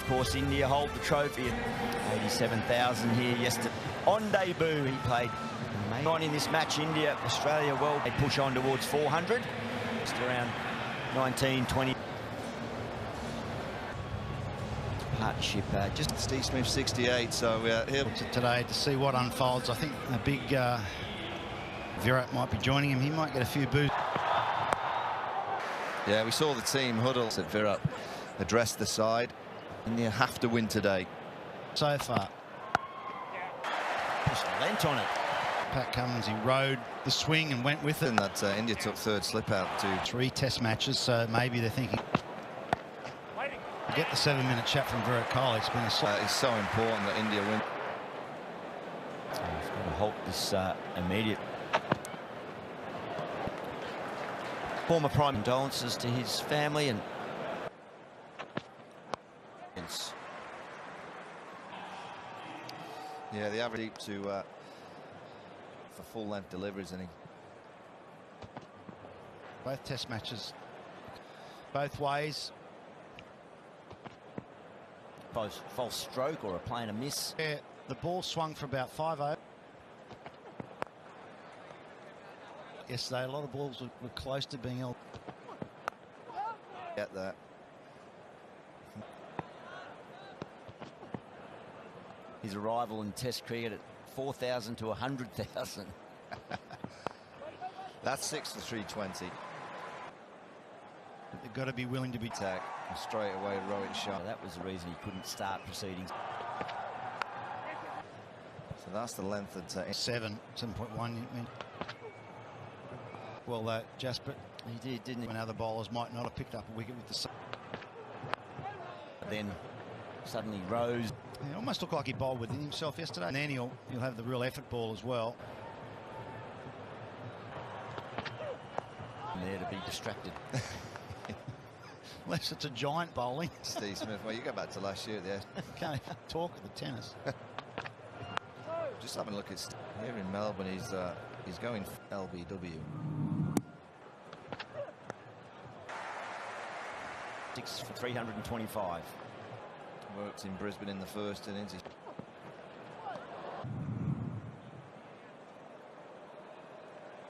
course, India hold the trophy at 87,000 here yesterday. On debut, he played on in this match. India, Australia, well, they push on towards 400. Just around 19, 20. Partnership, just Steve Smith 68, so here today to see what unfolds. I think a big Virat might be joining him. He might get a few boos. Yeah, we saw the team huddle. Said Virat addressed the side. India have to win today. So far. Just lent on it. Pat Cummins, he rode the swing and went with it. And that India took third slip out to 3 test matches, so maybe they're thinking. Get the 7-minute chat from Virat Kohli. It's been a it's so important that India win. He's got to halt this immediate. Former Prime condolences to his family and yeah, the average to for full-length deliveries, and both test matches, both ways. Both false stroke or a plain a miss. Yeah, the ball swung for about 5-0. Yesterday, a lot of balls were close to being held. Get that. His arrival in Test cricket at 4,000 to 100,000. That's 6 for 320. They've got to be willing to be attack and straight away Rohit shot. That was the reason he couldn't start proceedings. So that's the length at 7.1. Well, Jasper, he did, didn't he? When other bowlers might not have picked up a wicket with the. Then suddenly rose. He almost looked like he bowled within himself yesterday. And then he'll have the real effort ball as well. And there to be distracted. Unless it's a giant bowling. Steve Smith, well, you go back to last year there. Can't talk of the tennis. Just having a look at here in Melbourne, he's going LBW. 6 for 325. Worked in Brisbane in the first innings.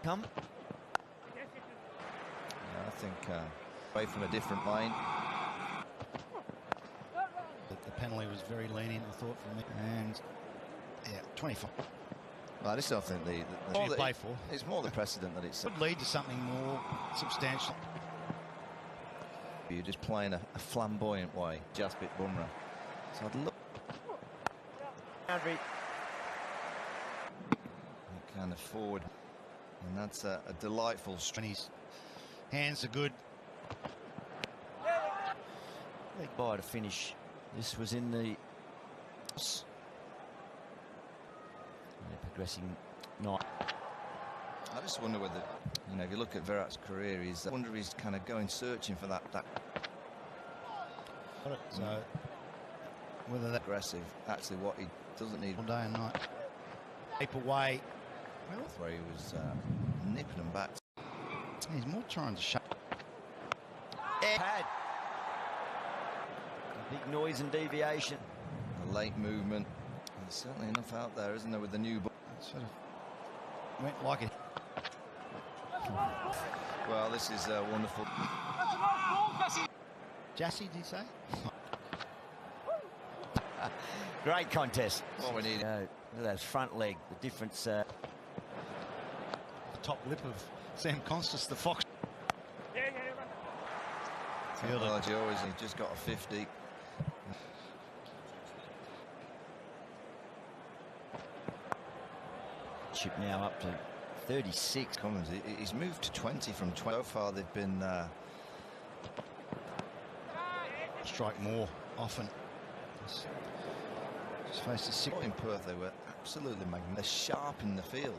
Come. Yeah, I think away from a different line. The penalty was very lenient, I thought, for me. And yeah, 25. Well, I just don't think What you play for? It's more the precedent that it's. Could lead to something more substantial. You're just playing a flamboyant way, Jasprit Bumrah. So I'd look. Boundary. Kind of forward, and that's a delightful. And his hands are good. Leg by to finish. This was in the. They're progressing not. I just wonder whether, you know, if you look at Virat's career, I wonder if he's kind of going searching for that. So whether that aggressive, actually, what he doesn't need all day and night. Keep away. Where he was nipping them back. He's more trying to shut. Pad. A big noise and deviation. The late movement. There's certainly enough out there, isn't there, with the new ball. Sort of went like it. Well, this is wonderful. Jassy, did you say? Great contest. What we need. Look at that front leg. The difference. The top lip of Sam Constas, the Fox. Technology always, he's just got a 50. Chip now up to 36. Cummins, he's moved to 20 from 12. So far they've been strike more often. Just faced a 6. in Perth. They were absolutely magnificent. They're sharp in the field.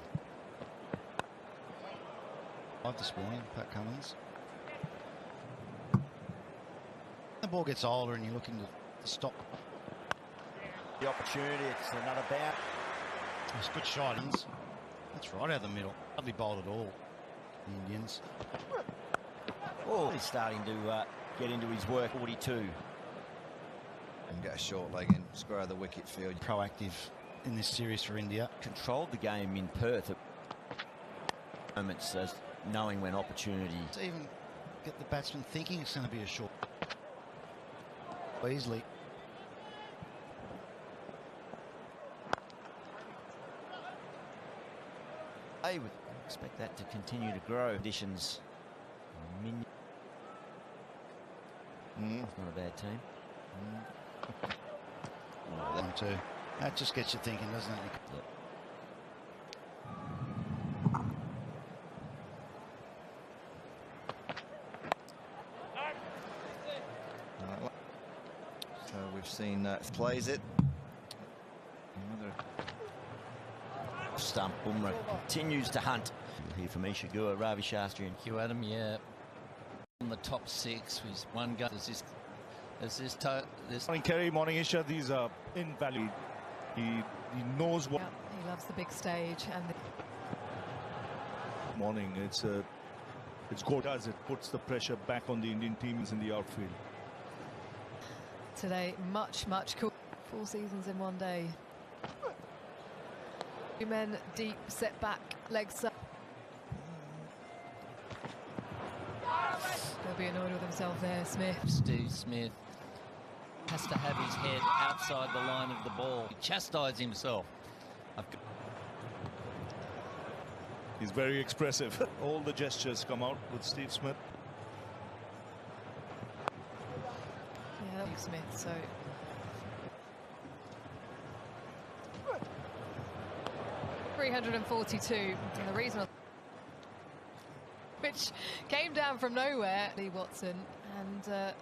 This morning, Pat Cummins. The ball gets older and you're looking to stop. The opportunity. It's another bounce. It's good shot. That's right out of the middle. Hardly bowled at all, the Indians. Oh, he's starting to get into his work. 42. And get a short leg in, square of the wicket field. Proactive in this series for India. Controlled the game in Perth at moments, as knowing when opportunity. To even get the batsman thinking it's going to be a short. Easily. I would expect that to continue to grow. Conditions. It's not a bad team. Oh, 1-2. That just gets you thinking, doesn't it? Yep. So we've seen plays it. Another Stump. Bumrah continues to hunt. We'll hear from Isha Guha, Ravi Shastri and Hugh Adam, yeah. On the top six with one gun. Morning Kerry, morning Isha. These are invaluable. He knows what. Yeah, he loves the big stage and the Morning, it's good as it puts the pressure back on the Indian teams in the outfield. today much cool. 4 seasons in one day. 2 men deep, set back, legs up. They'll be annoyed with himself there, Smith. Steve Smith has to have his head outside the line of the ball. He chastised himself. He's very expressive. All the gestures come out with Steve Smith. Yeah, Steve Smith, so... .342, and the reason which came down from nowhere. Lee Watson, and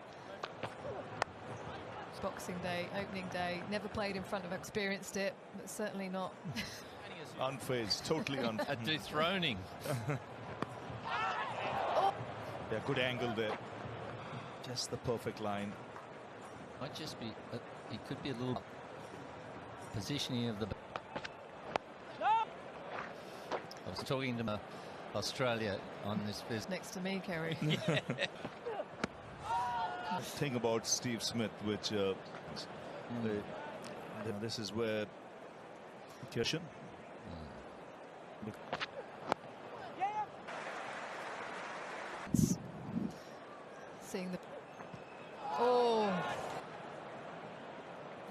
Boxing Day, opening day, never played in front of, experienced it, but certainly not. Unfazed, totally unfazed. A dethroning. Yeah, good angle there. Just the perfect line. Might just be, it could be a little positioning of the... I was talking to Australia on this business. Next to me, Kerry. Yeah. Thing about Steve Smith, which this is where Kirschen. Seeing the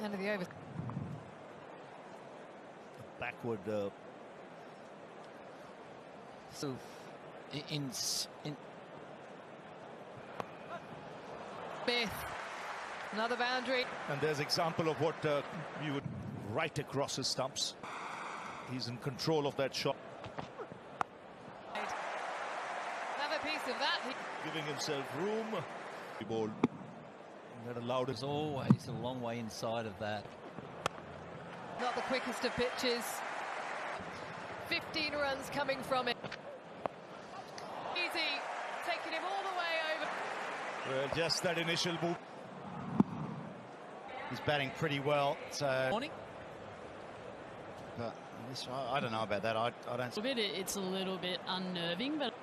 end of the over. Backward. So, in Smith, another boundary. And there's example of what you would right across his stumps. He's in control of that shot. Another piece of that. Giving himself room. The ball that allowed There's it. always a long way inside of that. Not the quickest of pitches. 15 runs coming from it. Easy, taking him all the way over. Well, just that initial move. He's batting pretty well, so... Morning. But this, I don't know about that. I don't... It's a little bit unnerving, but...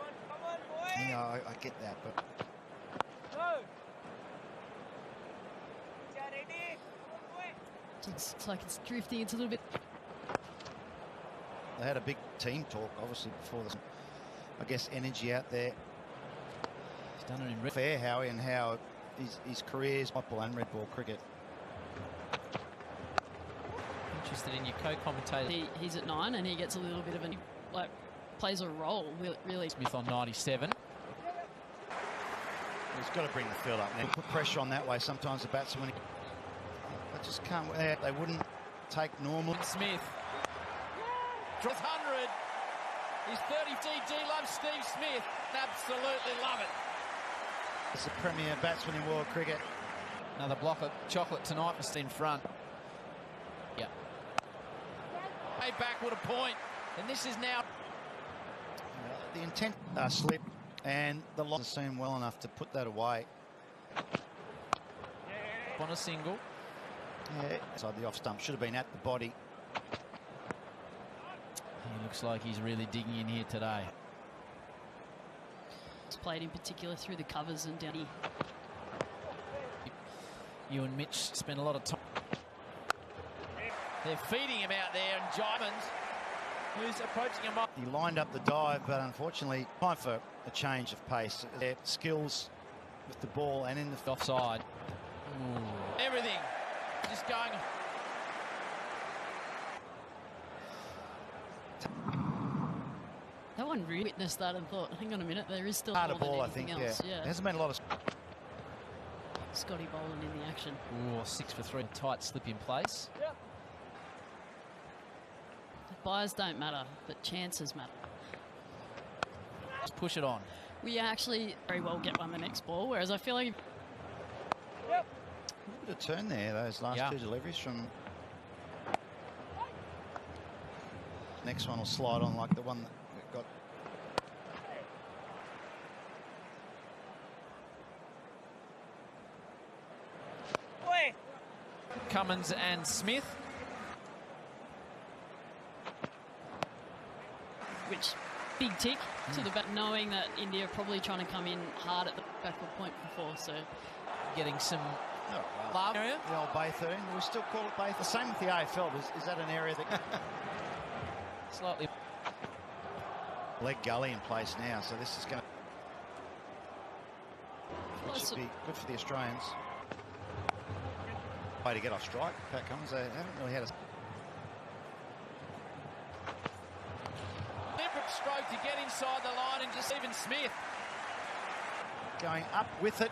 Yeah, I get that, but... It's like it's drifting. It's a little bit... They had a big team talk, obviously, before this. I guess energy out there. He's done it in Fair, Howie, and how his career's football and red ball cricket. Interested in your co-commentator. He's at 9 and he gets a little bit of an... like, plays a role, really. Smith on 97. He's got to bring the field up now. Put pressure on that way. Sometimes the batsmen... They just can't... They wouldn't take normal... Smith. Draws 100. He's 30. DD loves Steve Smith. Absolutely love it. It's the premier batsman in world cricket. Another block of chocolate tonight for in front. Yeah. Way back with a point. And this is now... The intent slip, and the loss assumed well enough to put that away. On a single. Yeah, inside the off stump. Should have been at the body. He looks like he's really digging in here today. It's played in particular through the covers and down here. You and Mitch spend a lot of time. They're feeding him out there, and Jymans, who's approaching him. He lined up the dive, but unfortunately, time for a change of pace. Their skills with the ball and in the Offside. Ooh. Everything just going. That one really witnessed that and thought, hang on a minute, there is still harder more than ball, I anything think. else. Yeah. There hasn't been a lot of. Scotty Boland in the action. Ooh, 6 for 3. Tight slip in place. The buys don't matter, but chances matter. Let's push it on. We actually very well get one the next ball, whereas I feel like A little bit of turn there, those last two deliveries from. Next one will slide on like the one that got. Cummins and Smith. which big tick to the back, knowing that India are probably trying to come in hard at the backward point before, so getting some love area. The old Bay 13. We still call it Bay. The same with the AFL. Is that an area that slightly leg gully in place now? So this is going to should be good for the Australians. Way to get off strike. Pat Cummins. They haven't really had a different stroke to get inside the line, and just Stephen Smith going up with it.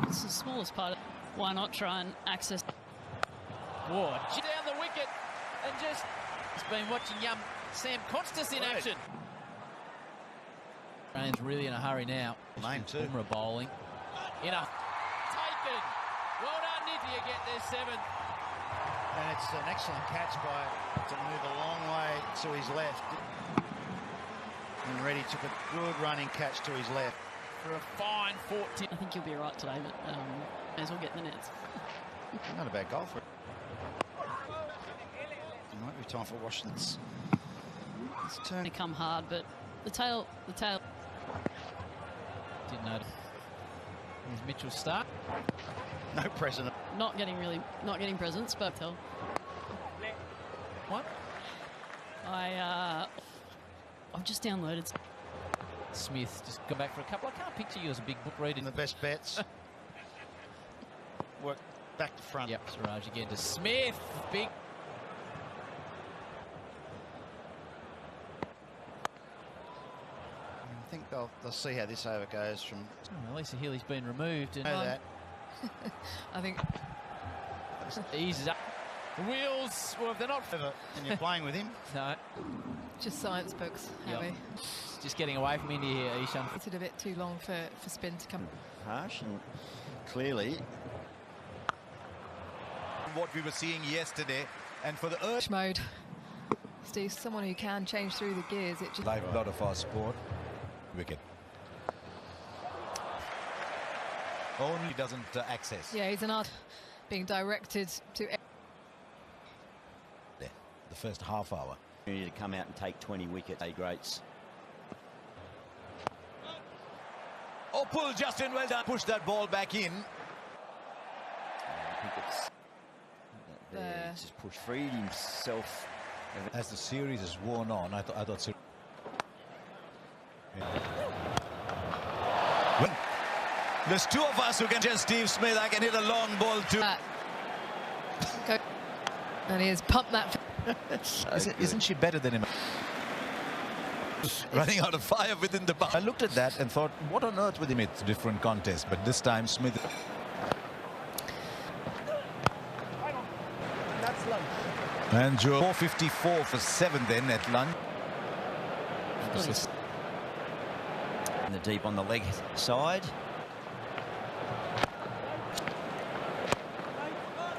it's the smallest part. Why not try and access? Whoa, down the wicket, and just has been watching young Sam Constas in action. Australians really in a hurry now. Lane too. Bumrah bowling. In a taken. Well done, Nitti, you get their seventh. And it's an excellent catch by to move a long way to his left. And Reddy took a good running catch to his left. For a fine 14. I think you'll be right today, but may as well get the nets. Not a bad goal for it. It might be time for Washington's turn. They come hard, but the tail. Didn't know. Here's Mitchell Starc. No present. Not getting presents, but tell. What? I've just downloaded. Smith just got back for a couple. I can't picture you as a big book reader. In the best bets. Work back to front. Yep, Siraj again to Smith. Big. I think they'll see how this over goes from. Oh, Lisa Healy's been removed. And That. I think eases up. The wheels, well, if they're not. And you're playing with him. No, just science books, Harry. just getting away from India here, Ishan. It's a bit too long for spin to come. Harsh, and clearly what we were seeing yesterday, and for the urge Mode. Steve, someone who can change through the gears. It just a lot of our sport. Wicket. Only doesn't access. yeah, he's an art being directed to. The first half hour. you need to come out and take 20 wickets. A greats. Oh, pull Justin, well done. Push that ball back in. I think it's There. just pushed, freed himself. As the series is worn on, I thought. Well, there's two of us who can just Steve Smith. I can hit a long ball too. Go. And he has pumped that. Isn't she better than him? Running out of fire within the bar. I looked at that and thought, what on earth with him? It's a different contest, but this time Smith. And Joe 454 for 7 then at lunch. In the deep on the leg side.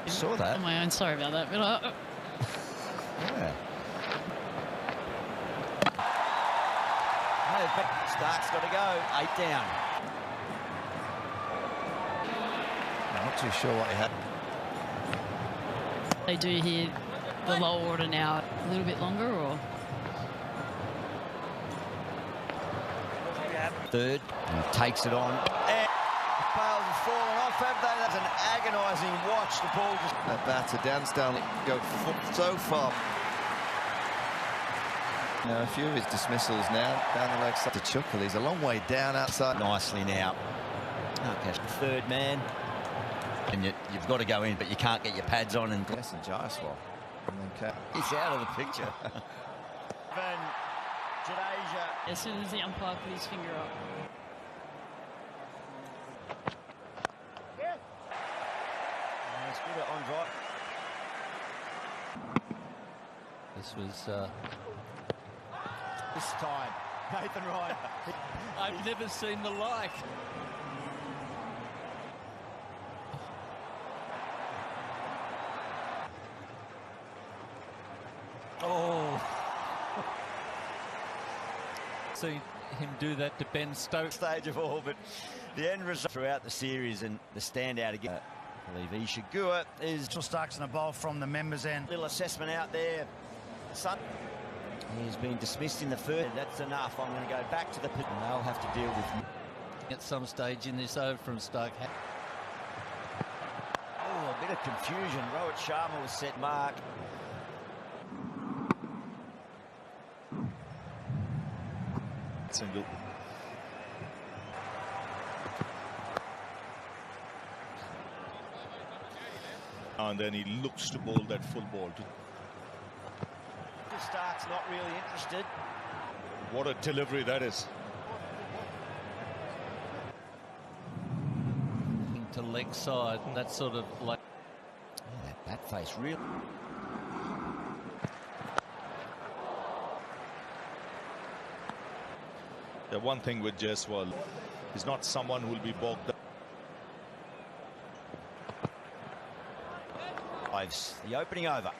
You saw that. On my own, sorry about that, but Yeah. No, but Stark's got to go. 8 down. I'm not too sure what he had. they do hear the lower order now a little bit longer, or Third, and takes it on. And Bales has fallen off, have That's an agonising watch. The ball just... That batter, Dan Stanley, go so far. Now, a few of his dismissals now down the leg side to chuckle. He's a long way down outside. Nicely now. Okay, third man. And you've got to go in, but you can't get your pads on. And Yes, and Jaiswal. And then he's out of the picture. As soon as the umpire put his finger up. It's good on drive. This was... This time, Nathan Ryan. I've never seen the like. Oh. See him do that to Ben Stokes. Stage of all, but the end result throughout the series and the standout again. I believe Ishigua is... Starks in a bowl from the members' end. Little assessment out there. He's been dismissed in the third. That's enough. I'm going to go back to the pit. And they'll have to deal with... At some stage in this over from Stoke. Oh, a bit of confusion. Rohit Sharma was set mark. Single. And then he looks to bowl that full ball. Stark's not really interested. What a delivery that is. To leg side, that sort of like... Yeah, that bat face really... The one thing with Jaiswal, he's not someone who will be bogged down. The opening over.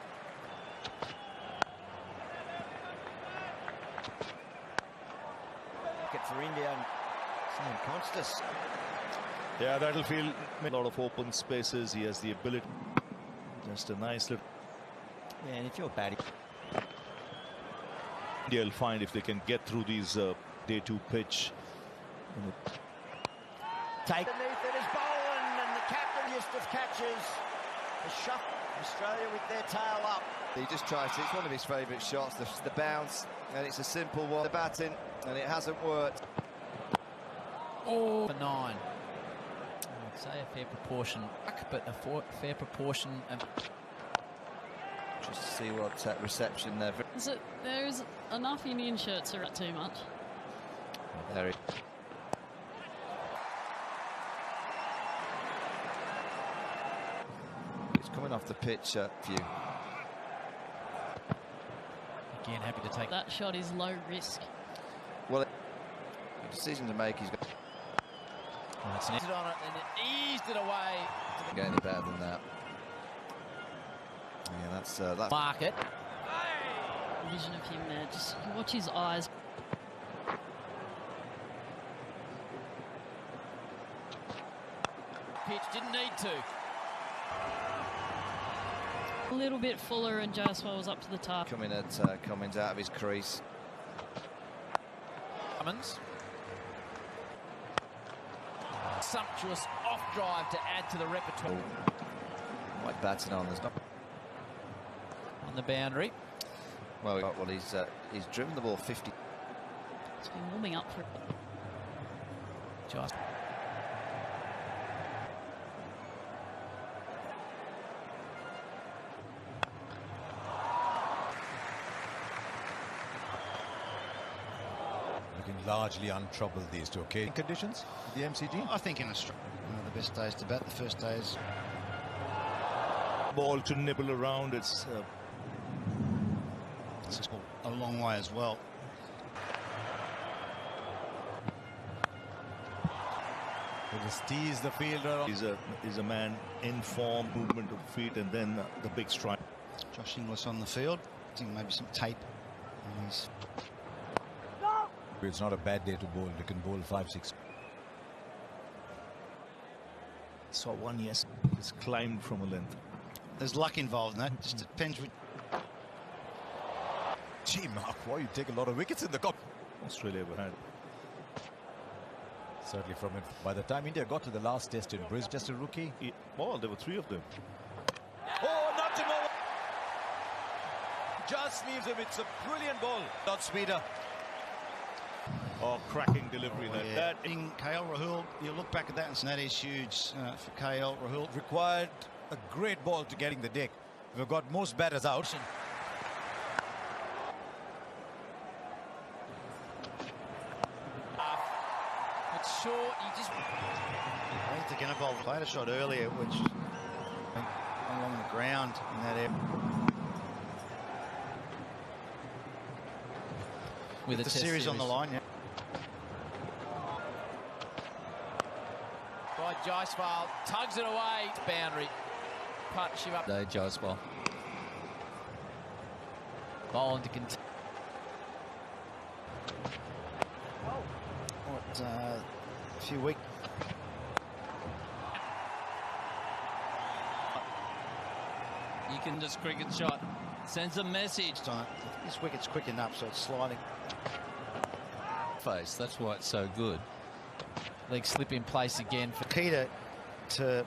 Wicket for India and Sam Constas. Yeah, that'll feel a lot of open spaces. He has the ability. Just a nice little... Yeah, and if you're batting... They'll find if they can get through these day 2 pitch. Take underneath it is Bowen, and the captainest of catches. The shuffle. Australia with their tail up. He just tries to, it's one of his favourite shots, the bounce, and it's a simple one. The batting, and it hasn't worked. Oh, for 9. I'd say a fair proportion, but a fair proportion of... Just to see what reception there. There's enough Indian shirts are too much. There he... He's coming off the pitch view. Again, happy to take that shot. Is low risk. Well, the decision to make. He's got on it and it eased it away. Get any better than that. Yeah, that's market. Vision of him there. Just watch his eyes. Pitch didn't need to. A little bit fuller, and Jaiswal was up to the task. Coming at Cummins out of his crease. Cummins. Sumptuous off drive to add to the repertoire. Like batting on, there's not on the boundary. Well, he's driven the ball 50. It's been warming up for. Just. Looking largely untroubled these two. Okay, conditions, the MCG? I think in Australia, one of the best days to bat. The first day is ball to nibble around. It's a long way as well. He just tease the fielder. He's a man in form, movement of feet, and then the big strike. Josh Inglis on the field. I think maybe some tape. It's not a bad day to bowl. You can bowl 5-6. Saw one, yes. It's climbed from a length. There's luck involved in that. Just depends. Gee, Mark, why you take a lot of wickets in the cup? Australia ever had. Certainly from it. By the time India got to the last test in Brisbane, just a rookie. Oh, there were 3 of them. Oh, not to know. Just leaves him. It's a brilliant ball. Not speeder. Oh, cracking delivery there. Yeah. That In KL Rahul, you look back at that and that is huge for KL Rahul. Required a great ball to getting the deck. We've got most batters out. But short, he just... I think they're going to bowl. Played a shot earlier, which went along the ground in that area. With The series on the line, yeah. By Jaiswal, tugs it away. Boundary. Partnership up. There, Jaiswal. Bowling to continue. A few weeks. You can just cricket shot. Sends a message. This wicket's quick enough, so it's sliding. Face. That's why it's so good. Leg slip in place again for Key to